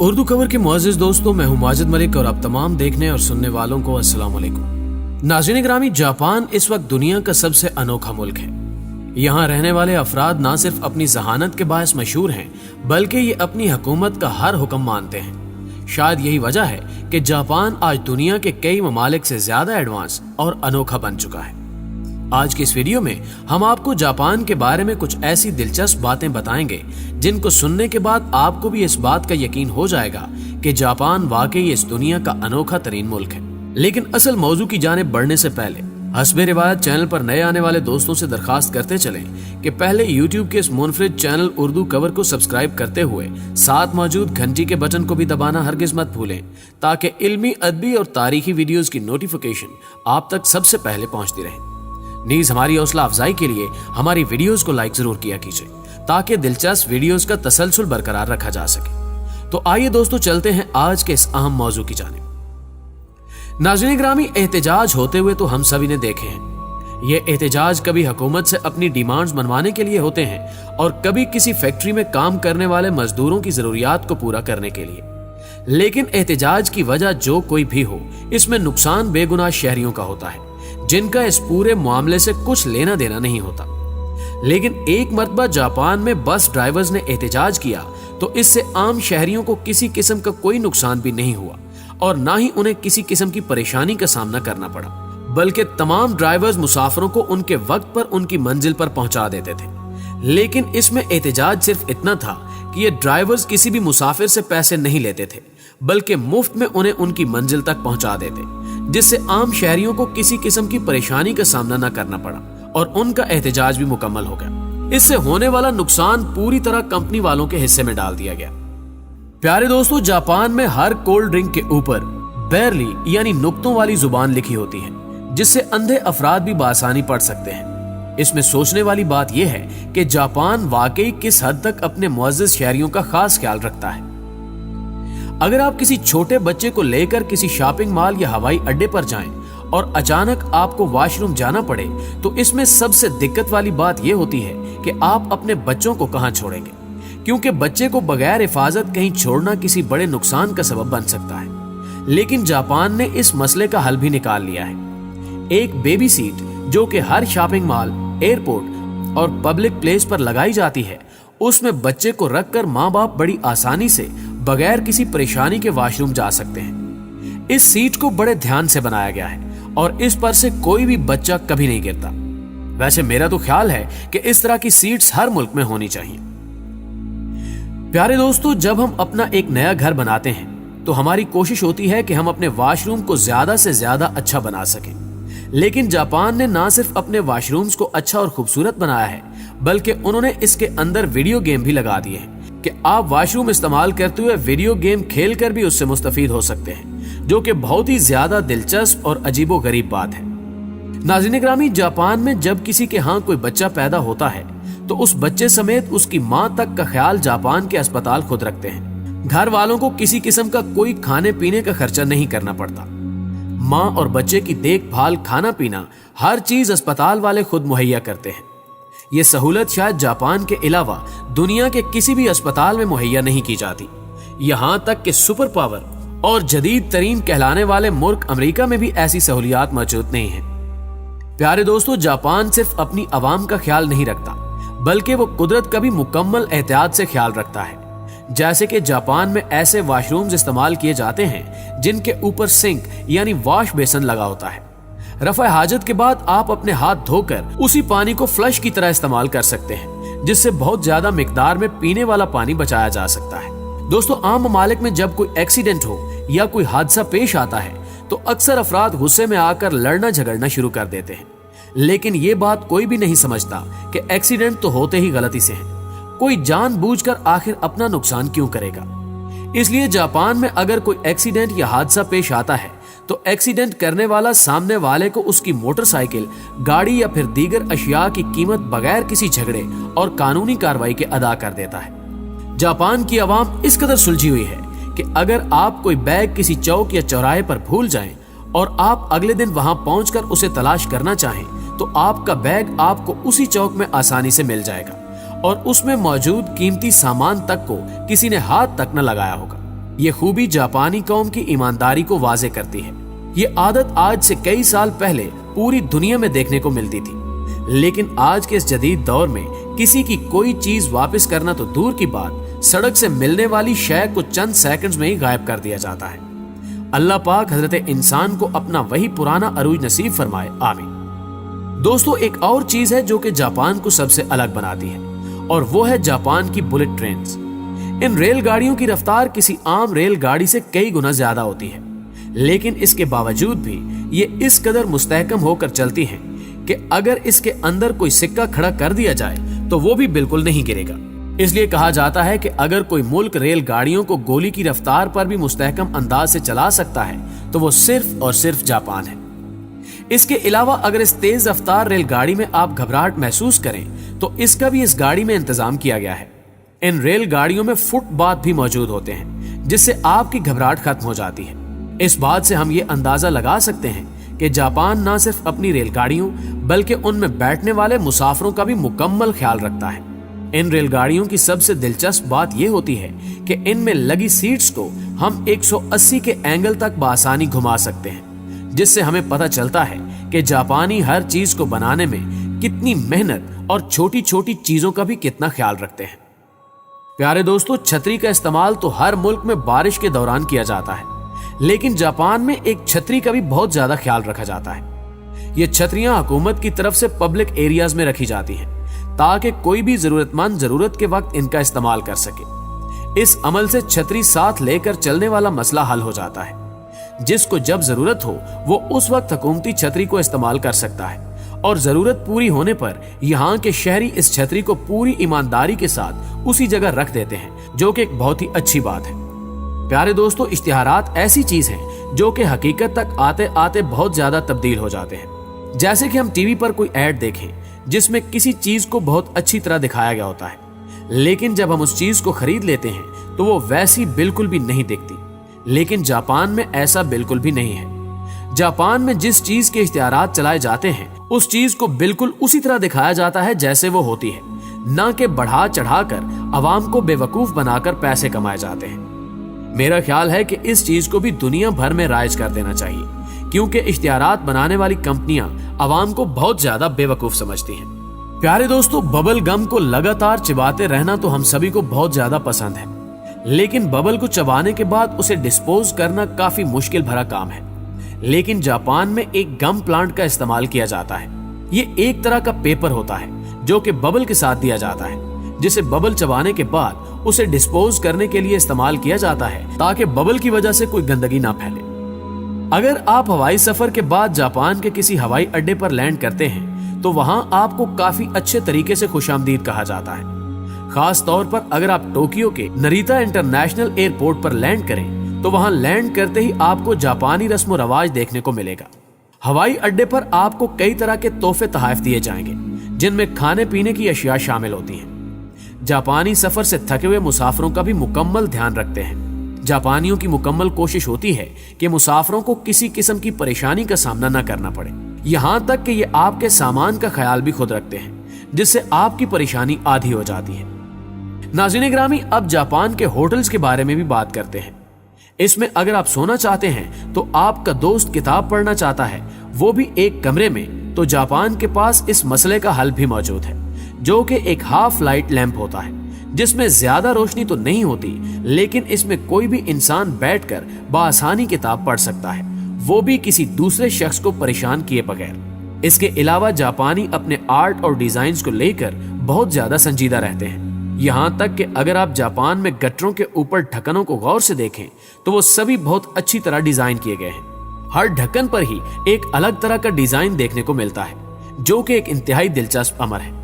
Urdu cover के मुअज़्ज़िज़ दोस्तों, मैं हूं माजिद मलिक और आप तमाम देखने और सुनने वालों को अस्सलाम वालेकुम। नाज़रीन ग्रामी, जापान इस वक्त दुनिया का सबसे अनोखा मुल्क है। यहाँ रहने वाले अफराद ना सिर्फ अपनी जहानत के बायस मशहूर हैं, बल्कि ये अपनी हुकूमत का हर हुक्म मानते हैं। शायद यही वजह है कि जापान आज दुनिया के कई ममालिक से ज्यादा एडवांस और अनोखा बन चुका है। आज की इस वीडियो में हम आपको जापान के बारे में कुछ ऐसी दिलचस्प बातें बताएंगे जिनको सुनने के बाद आपको भी इस बात का यकीन हो जाएगा कि जापान वाकई इस दुनिया का अनोखा तरीन मुल्क है। लेकिन असल मौजू की जानिब बढ़ने से पहले हस्बे रिवायत चैनल पर नए आने वाले दोस्तों से दरखास्त करते चलें कि पहले YouTube के इस मुनफरिद चैनल उर्दू कवर को सब्सक्राइब करते हुए साथ मौजूद घंटी के बटन को भी दबाना हरगिज मत भूलें, ताकि इल्मी, अदबी और तारीखी वीडियोस की नोटिफिकेशन आप तक सबसे पहले पहुंचती रहे। नीज हमारी हौसला अफजाई के लिए हमारी वीडियोस को लाइक जरूर किया कीजिए, ताकि दिलचस्प वीडियोस का तसलसल बरकरार रखा जा सके। तो आइए दोस्तों, चलते हैं आज के इस अहम मौजू की जानिब। नाज़रीन ग्रामी, एहतजाज होते हुए तो हम सभी ने देखे हैं। ये एहतजाज कभी हुकूमत से अपनी डिमांड्स मनवाने के लिए होते हैं और कभी किसी फैक्ट्री में काम करने वाले मजदूरों की जरूरियात को पूरा करने के लिए। लेकिन एहतजाज की वजह जो कोई भी हो, इसमें नुकसान बेगुनाह शहरियों का होता है, जिनका इस पूरे मामले से कुछ लेना देना नहीं होता। लेकिन एक मर्तबा जापान में बस ड्राइवर्स ने एहतजाज किया तो इससे आम शहरियों को किसी किस्म का कोई नुकसान भी नहीं हुआ और ना ही उन्हें किसी किस्म की परेशानी का सामना करना पड़ा, बल्कि तमाम ड्राइवर्स मुसाफिरों को उनके वक्त पर उनकी मंजिल पर पहुंचा देते थे। लेकिन इसमें एहतजाज सिर्फ इतना था कि ये ड्राइवर्स किसी भी मुसाफिर से पैसे नहीं लेते थे, बल्कि मुफ्त में उन्हें उनकी मंजिल तक पहुंचा देते, जिससे आम शहरियों को किसी किस्म की परेशानी का सामना न करना पड़ा और उनका एहतजाज भी मुकम्मल हो गया। इससे होने वाला नुकसान पूरी तरह कंपनी वालों के हिस्से में डाल दिया गया। प्यारे दोस्तों, जापान में हर कोल्ड ड्रिंक के ऊपर बैरली यानी नुक्तों वाली जुबान लिखी होती है, जिससे अंधे अफराद भी बासानी पढ़ सकते हैं। इसमें सोचने वाली बात यह है कि जापान वाकई किस हद तक अपने मुअज़्ज़िज़ शहरियों का खास ख्याल रखता है। अगर आप किसी छोटे बच्चे को लेकर किसी शॉपिंग मॉल या हवाई अड्डे पर जाएं और अचानक आपको वॉशरूम जाना पड़े, तो इसमें सबसे दिक्कत वाली बात यह होती है कि आप अपने बच्चों को कहां छोड़ेंगे, क्योंकि बच्चे को बगैर हिफाजत कहीं छोड़ना किसी बड़े नुकसान का सबब बन सकता है। लेकिन जापान ने इस मसले का हल भी निकाल लिया है। एक बेबी सीट जो कि हर शॉपिंग मॉल, एयरपोर्ट और पब्लिक प्लेस पर लगाई जाती है, उसमें बच्चे को रखकर माँ बाप बड़ी आसानी से बगैर किसी परेशानी के वॉशरूम जा सकते हैं। इस सीट को बड़े ध्यान से बनाया गया है और इस पर से कोई भी बच्चा कभी नहीं गिरता। वैसे मेरा तो ख्याल है कि इस तरह की सीट्स हर मुल्क में होनी चाहिए। प्यारे दोस्तों, जब हम अपना एक नया घर बनाते हैं तो हमारी कोशिश होती है कि हम अपने वॉशरूम को ज्यादा से ज्यादा अच्छा बना सकें। लेकिन जापान ने ना सिर्फ अपने वॉशरूम्स को अच्छा और खूबसूरत बनाया है, बल्कि उन्होंने इसके अंदर वीडियो गेम भी लगा दिए हैं कि आप वॉशरूम इस्तेमाल करते हुए वीडियो गेम खेल कर भी उससे मुस्तफीद हो सकते हैं, जो कि बहुत ही ज्यादा दिलचस्प और अजीबो गरीब बात है। नाज़रीन ग्रामी, जापान में जब किसी के यहाँ कोई बच्चा पैदा होता है तो उस बच्चे समेत उसकी माँ तक का ख्याल जापान के अस्पताल खुद रखते हैं। घर वालों को किसी किस्म का कोई खाने पीने का खर्चा नहीं करना पड़ता। माँ और बच्चे की देखभाल, खाना पीना, हर चीज अस्पताल वाले खुद मुहैया करते हैं। ये सहूलत शायद जापान के अलावा दुनिया के किसी भी अस्पताल में मुहैया नहीं की जाती। यहाँ तक कि सुपर पावर और जदीद तरीन कहलाने वाले मुल्क अमेरिका में भी ऐसी सहूलियात मौजूद नहीं है। प्यारे दोस्तों, जापान सिर्फ अपनी आवाम का ख्याल नहीं रखता, बल्कि वो कुदरत का भी मुकम्मल एहतियात से ख्याल रखता है। जैसे कि जापान में ऐसे वॉशरूम्स इस्तेमाल किए जाते हैं जिनके ऊपर सिंक यानी वॉश बेसन लगा होता है। रफ़ा हाजत के बाद आप अपने हाथ धोकर उसी पानी को फ्लश की तरह इस्तेमाल कर सकते हैं, जिससे बहुत ज्यादा मिकदार में पीने वाला पानी बचाया जा सकता है। दोस्तों, आम ममालिक में जब कोई एक्सीडेंट हो या कोई हादसा पेश आता है तो अक्सर अफराद गुस्से में आकर लड़ना झगड़ना शुरू कर देते हैं। लेकिन ये बात कोई भी नहीं समझता कि एक्सीडेंट तो होते ही गलती से हैं। कोई जानबूझकर आखिर अपना नुकसान क्यों करेगा। इसलिए जापान में अगर कोई एक्सीडेंट या हादसा पेश आता है तो एक्सीडेंट करने वाला सामने वाले को उसकी मोटरसाइकिल, गाड़ी या फिर दीगर अशिया की कीमत बगैर किसी झगड़े और कानूनी कार्रवाई के अदा कर देता है। जापान की आवाम इस कदर सुलझी हुई है कि अगर आप कोई बैग किसी चौक या चौराहे पर भूल जाएं और आप अगले दिन वहां पहुंचकर उसे तलाश करना चाहें, तो आपका बैग आपको उसी चौक में आसानी से मिल जाएगा और उसमें मौजूद कीमती सामान तक को किसी ने हाथ तक न लगाया होगा। ये खूबी जापानी कौम की ईमानदारी को वाज़े करती है। ये आदत आज से कई साल पहले पूरी दुनिया में देखने को मिलती थी, लेकिन आज के इस जदीद दौर में किसी की कोई चीज वापस करना तो दूर की बात, सड़क से मिलने वाली शय को चंद सेकंड्स में ही गायब कर दिया जाता है। अल्लाह पाक हजरत इंसान को अपना वही पुराना अरूज नसीब फरमाए, आमीन। दोस्तों, एक और चीज है जो कि जापान को सबसे अलग बनाती है, और वो है जापान की बुलेट ट्रेन्स। इन रेलगाड़ियों की रफ्तार किसी आम रेलगाड़ी से कई गुना ज्यादा होती है, लेकिन इसके बावजूद भी ये इस कदर मुस्तहकम होकर चलती हैं कि अगर इसके अंदर कोई सिक्का खड़ा कर दिया जाए तो वो भी बिल्कुल नहीं गिरेगा। इसलिए कहा जाता है कि अगर कोई मुल्क रेलगाड़ियों को गोली की रफ्तार पर भी मुस्तहकम अंदाज से चला सकता है तो वो सिर्फ और सिर्फ जापान है। इसके अलावा अगर इस तेज रफ्तार रेलगाड़ी में आप घबराहट महसूस करें तो इसका भी इस गाड़ी में इंतजाम किया गया है। इन रेलगाड़ियों में फुटपाथ भी मौजूद होते हैं, जिससे आपकी घबराहट खत्म हो जाती है। इस बात से हम ये अंदाजा लगा सकते हैं कि जापान न सिर्फ अपनी रेलगाड़ियों बल्कि उनमें बैठने वाले मुसाफिरों का भी मुकम्मल ख्याल रखता है। इन रेलगाड़ियों की सबसे दिलचस्प बात यह होती है कि इनमें लगी सीट्स को हम 180 के एंगल तक बआसानी घुमा सकते हैं, जिससे हमें पता चलता है कि जापानी हर चीज को बनाने में कितनी मेहनत और छोटी छोटी चीजों का भी कितना ख्याल रखते हैं। प्यारे दोस्तों, छतरी का इस्तेमाल तो हर मुल्क में बारिश के दौरान किया जाता है, लेकिन जापान में एक छतरी का भी बहुत ज्यादा ख्याल रखा जाता है। ये छतरियां हुकूमत की तरफ से पब्लिक एरियाज में रखी जाती हैं ताकि कोई भी जरूरतमंद जरूरत के वक्त इनका इस्तेमाल कर सके। इस अमल से छतरी साथ लेकर चलने वाला मसला हल हो जाता है। जिसको जब जरूरत हो वो उस वक्त हुकूमती छतरी को इस्तेमाल कर सकता है, और जरूरत पूरी होने पर यहाँ के शहरी इस छतरी को पूरी ईमानदारी के साथ उसी जगह रख देते हैं, जो कि एक बहुत ही अच्छी बात है। प्यारे दोस्तों, इश्तिहारात ऐसी चीज हैं जो कि हकीकत तक आते आते बहुत ज्यादा तब्दील हो जाते हैं। जैसे कि हम टीवी पर कोई ऐड देखें जिसमें किसी चीज को बहुत अच्छी तरह दिखाया गया होता है, लेकिन जब हम उस चीज को खरीद लेते हैं तो वो वैसी बिल्कुल भी नहीं दिखती। लेकिन जापान में ऐसा बिल्कुल भी नहीं है। जापान में जिस चीज के इश्तिहारात चलाए जाते हैं उस चीज को बिल्कुल उसी तरह दिखाया जाता है जैसे वो होती है, न कि बढ़ा चढ़ाकर अवाम को बेवकूफ बनाकर पैसे कमाए जाते हैं। मेरा ख्याल है कि इस चीज को भी दुनिया भर में राइज कर देना चाहिए, क्योंकि इश्तिहारात बनाने वाली कंपनियां अवाम को बहुत ज्यादा बेवकूफ समझती हैं। प्यारे दोस्तों, बबल गम को लगातार चिबाते रहना तो हम सभी को बहुत ज्यादा पसंद है, लेकिन बबल को चबाने के बाद उसे डिस्पोज करना काफी मुश्किल भरा काम है। लेकिन जापान में एक गम प्लांट का इस्तेमाल किया जाता है। ये एक तरह का पेपर होता है जो कि बबल के साथ दिया जाता है, जिसे बबल चबाने के बाद उसे डिस्पोज करने के लिए इस्तेमाल किया जाता है ताकि बबल की वजह से कोई गंदगी ना फैले। अगर आप हवाई सफर के बाद जापान के किसी हवाई अड्डे पर लैंड करते हैं तो वहां आपको काफी अच्छे तरीके से खुशामदीद कहा जाता है। खास तौर पर अगर आप टोक्यो के नरीता इंटरनेशनल एयरपोर्ट पर लैंड करें तो वहां लैंड करते ही आपको जापानी रस्म रवाज देखने को मिलेगा। हवाई अड्डे पर आपको कई तरह के तोहफे तोहफे दिए जाएंगे, जिनमें खाने पीने की अशिया शामिल होती हैं। जापानी सफर से थके हुए मुसाफिरों का भी मुकम्मल ध्यान रखते हैं। जापानियों की मुकम्मल कोशिश होती है कि मुसाफिरों को किसी किस्म की परेशानी का सामना न करना पड़े, यहाँ तक कि ये आपके सामान का ख्याल भी खुद रखते हैं, जिससे आपकी परेशानी आधी हो जाती है। नाज़रीन ग्रामी, अब जापान के होटल्स के बारे में भी बात करते हैं। इसमें अगर आप सोना चाहते हैं तो आपका दोस्त किताब पढ़ना चाहता है, वो भी एक कमरे में, तो जापान के पास इस मसले का हल भी मौजूद है, जो कि एक हाफ लाइट लैंप होता है, जिसमें ज्यादा रोशनी तो नहीं होती, लेकिन इसमें कोई भी इंसान बैठकर बआसानी किताब पढ़ सकता है, वो भी किसी दूसरे शख्स को परेशान किए बगैर। इसके अलावा जापानी अपने आर्ट और डिजाइन को लेकर बहुत ज्यादा संजीदा रहते हैं। यहाँ तक कि अगर आप जापान में गटरों के ऊपर ढक्कनों को गौर से देखें तो वो सभी बहुत अच्छी तरह डिजाइन किए गए हैं। हर ढक्कन पर ही एक अलग तरह का डिजाइन देखने को मिलता है, जो कि एक इंतहाई दिलचस्प अमर है।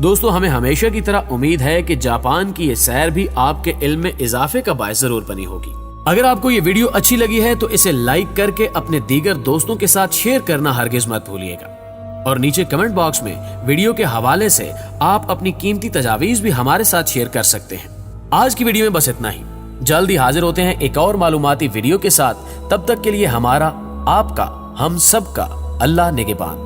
दोस्तों, हमें हमेशा की तरह उम्मीद है कि जापान की ये सैर भी आपके इल्म में इजाफे का बायस जरूर बनी होगी। अगर आपको ये वीडियो अच्छी लगी है तो इसे लाइक करके अपने दीगर दोस्तों के साथ शेयर करना हरगिज मत भूलिएगा, और नीचे कमेंट बॉक्स में वीडियो के हवाले से आप अपनी कीमती तजावीज भी हमारे साथ शेयर कर सकते हैं। आज की वीडियो में बस इतना ही। जल्द ही हाजिर होते हैं एक और मालूमाती वीडियो के साथ। तब तक के लिए हमारा, आपका, हम सबका अल्लाह निगहबान।